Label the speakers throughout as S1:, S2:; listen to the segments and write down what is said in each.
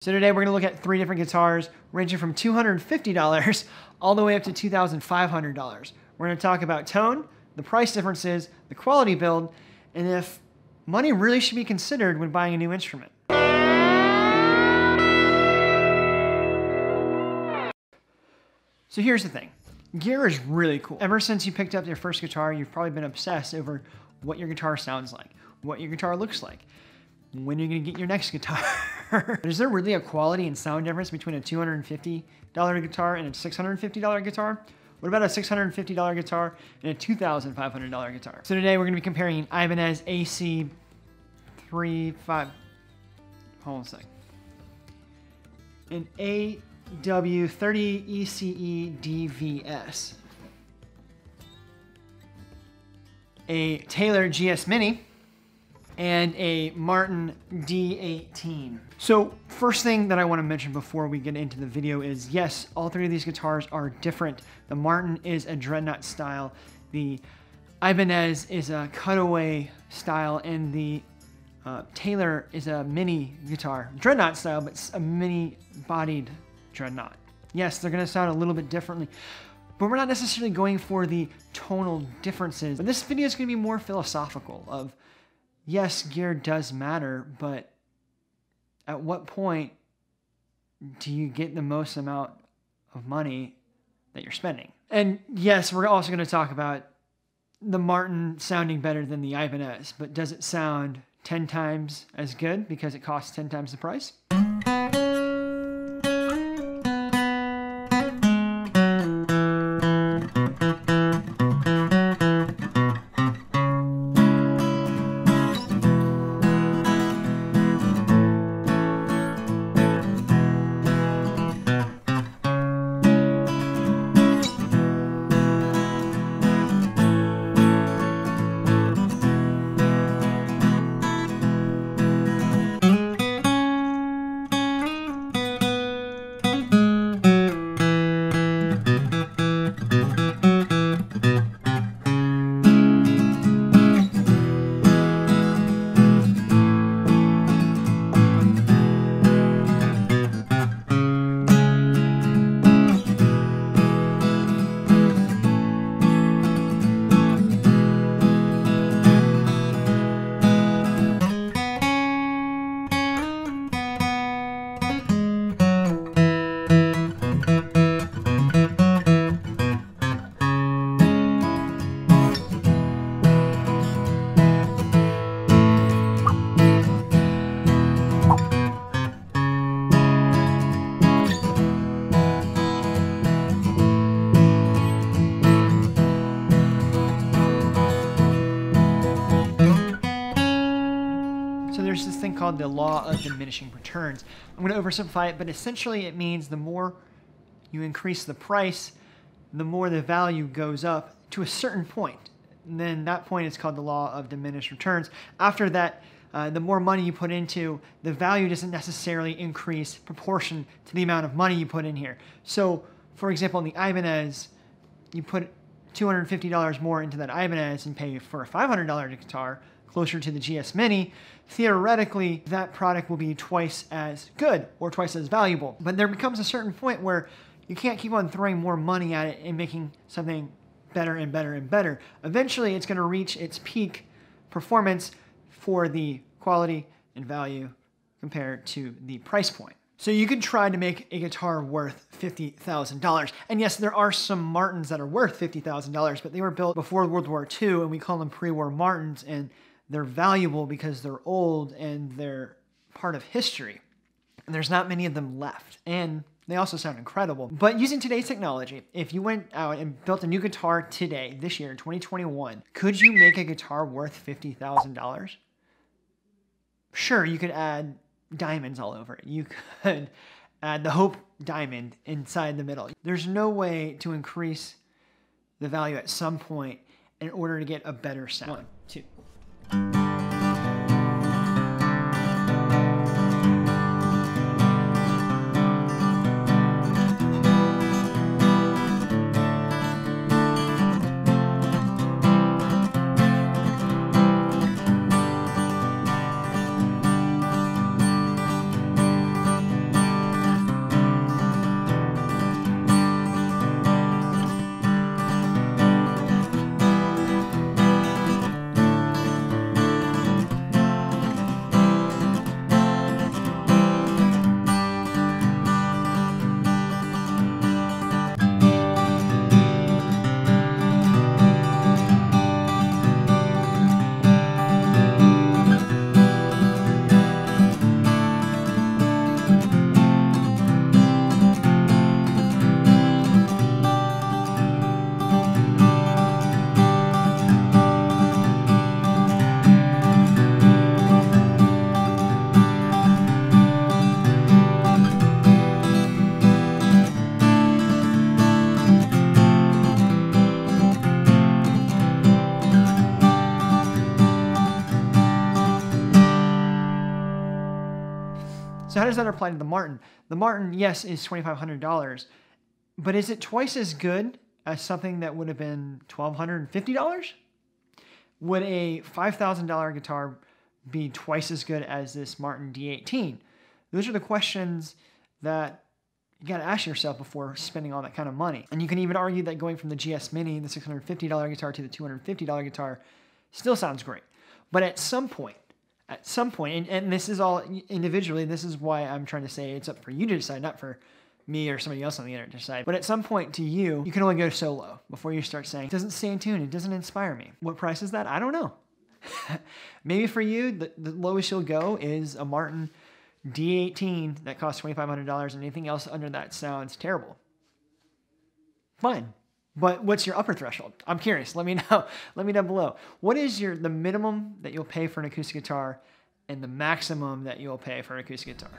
S1: So today we're going to look at 3 different guitars ranging from $250 all the way up to $2,500. We're going to talk about tone, the price differences, the quality build, and if money really should be considered when buying a new instrument. So here's the thing. Gear is really cool. Ever since you picked up your first guitar, you've probably been obsessed over what your guitar sounds like, what your guitar looks like, when you're going to get your next guitar. But is there really a quality and sound difference between a $250 guitar and a $650 guitar? What about a $650 guitar and a $2,500 guitar? So today we're going to be comparing an Ibanez AW30ECE-DVS. Hold on a sec. An AW30ECE-DVS. A Taylor GS Mini, and a Martin D18. So first thing that I want to mention before we get into the video is, yes, all 3 of these guitars are different. The Martin is a dreadnought style, the Ibanez is a cutaway style, and the Taylor is a mini guitar. Dreadnought style, but it's a mini bodied dreadnought. Yes, they're going to sound a little bit differently, but we're not necessarily going for the tonal differences. But this video is going to be more philosophical of, yes, gear does matter, but at what point do you get the most amount of money that you're spending? And yes, we're also going to talk about the Martin sounding better than the Ibanez, but does it sound 10 times as good because it costs 10 times the price? There's this thing called the law of diminishing returns. I'm going to oversimplify it, but essentially it means the more you increase the price, the more the value goes up to a certain point. And then that point is called the law of diminished returns. After that, the more money you put into, the value doesn't necessarily increase proportion to the amount of money you put in here. So, for example, in the Ibanez, you put $250 more into that Ibanez and pay for a $500 guitar, closer to the GS Mini. Theoretically, that product will be twice as good or twice as valuable. But there becomes a certain point where you can't keep on throwing more money at it and making something better and better and better. Eventually, it's going to reach its peak performance for the quality and value compared to the price point. So you could try to make a guitar worth $50,000. And yes, there are some Martins that are worth $50,000, but they were built before World War II, and we call them pre-war Martins, and they're valuable because they're old and they're part of history. And there's not many of them left. And they also sound incredible. But using today's technology, if you went out and built a new guitar today, this year, 2021, could you make a guitar worth $50,000? Sure, you could add diamonds all over it. You could add the Hope diamond inside the middle. There's no way to increase the value at some point in order to get a better sound. 1, 2. does that apply to the Martin? The Martin, yes, is $2,500, but is it twice as good as something that would have been $1,250? Would a $5,000 guitar be twice as good as this Martin D18? Those are the questions that you got to ask yourself before spending all that kind of money. And you can even argue that going from the GS Mini, the $650 guitar, to the $250 guitar still sounds great. But at some point, and this is all individually, this is why I'm trying to say it's up for you to decide, not for me or somebody else on the internet to decide. But at some point to you, you can only go so low before you start saying, it doesn't stay in tune, it doesn't inspire me. What price is that? I don't know. Maybe for you, the lowest you'll go is a Martin D18 that costs $2,500, and anything else under that sounds terrible. Fine. But what's your upper threshold? I'm curious. Let me know. Let me know below. What is the minimum that you'll pay for an acoustic guitar and the maximum that you'll pay for an acoustic guitar?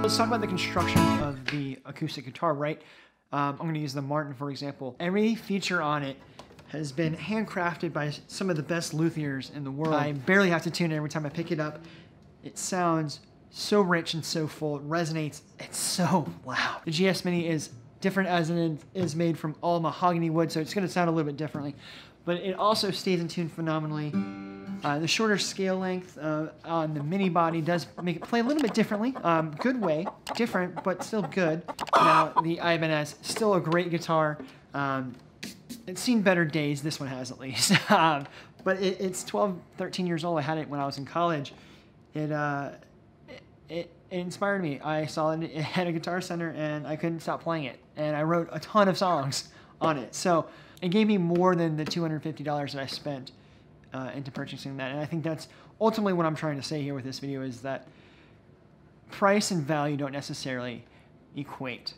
S1: Let's talk about the construction of the acoustic guitar, right? I'm going to use the Martin, for example. Every feature on it has been handcrafted by some of the best luthiers in the world. I barely have to tune it every time I pick it up. It sounds so rich and so full. It resonates. It's so loud. The GS Mini is different as it is made from all mahogany wood, so it's going to sound a little bit differently. But it also stays in tune phenomenally. The shorter scale length on the mini body does make it play a little bit differently. Good way, different, but still good. Now, the Ibanez, still a great guitar. It's seen better days, this one has at least. But it's 12, 13 years old. I had it when I was in college. It inspired me. I saw it at a Guitar Center and I couldn't stop playing it. And I wrote a ton of songs on it. So it gave me more than the $250 that I spent into purchasing that. And I think that's ultimately what I'm trying to say here with this video, is that price and value don't necessarily equate.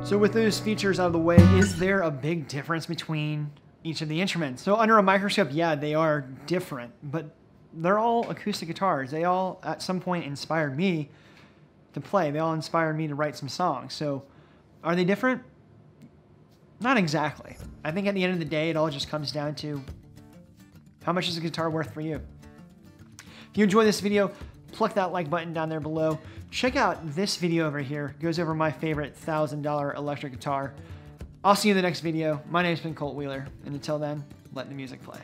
S1: So with those features out of the way, is there a big difference between each of the instruments? So under a microscope, yeah, they are different, but they're all acoustic guitars. They all, at some point, inspired me to play. They all inspired me to write some songs. So are they different? Not exactly. I think at the end of the day, it all just comes down to how much is a guitar worth for you? If you enjoyed this video, pluck that like button down there below. Check out this video over here. It goes over my favorite $1,000 electric guitar. I'll see you in the next video. My name's been Colt Wheeler, and until then, let the music play.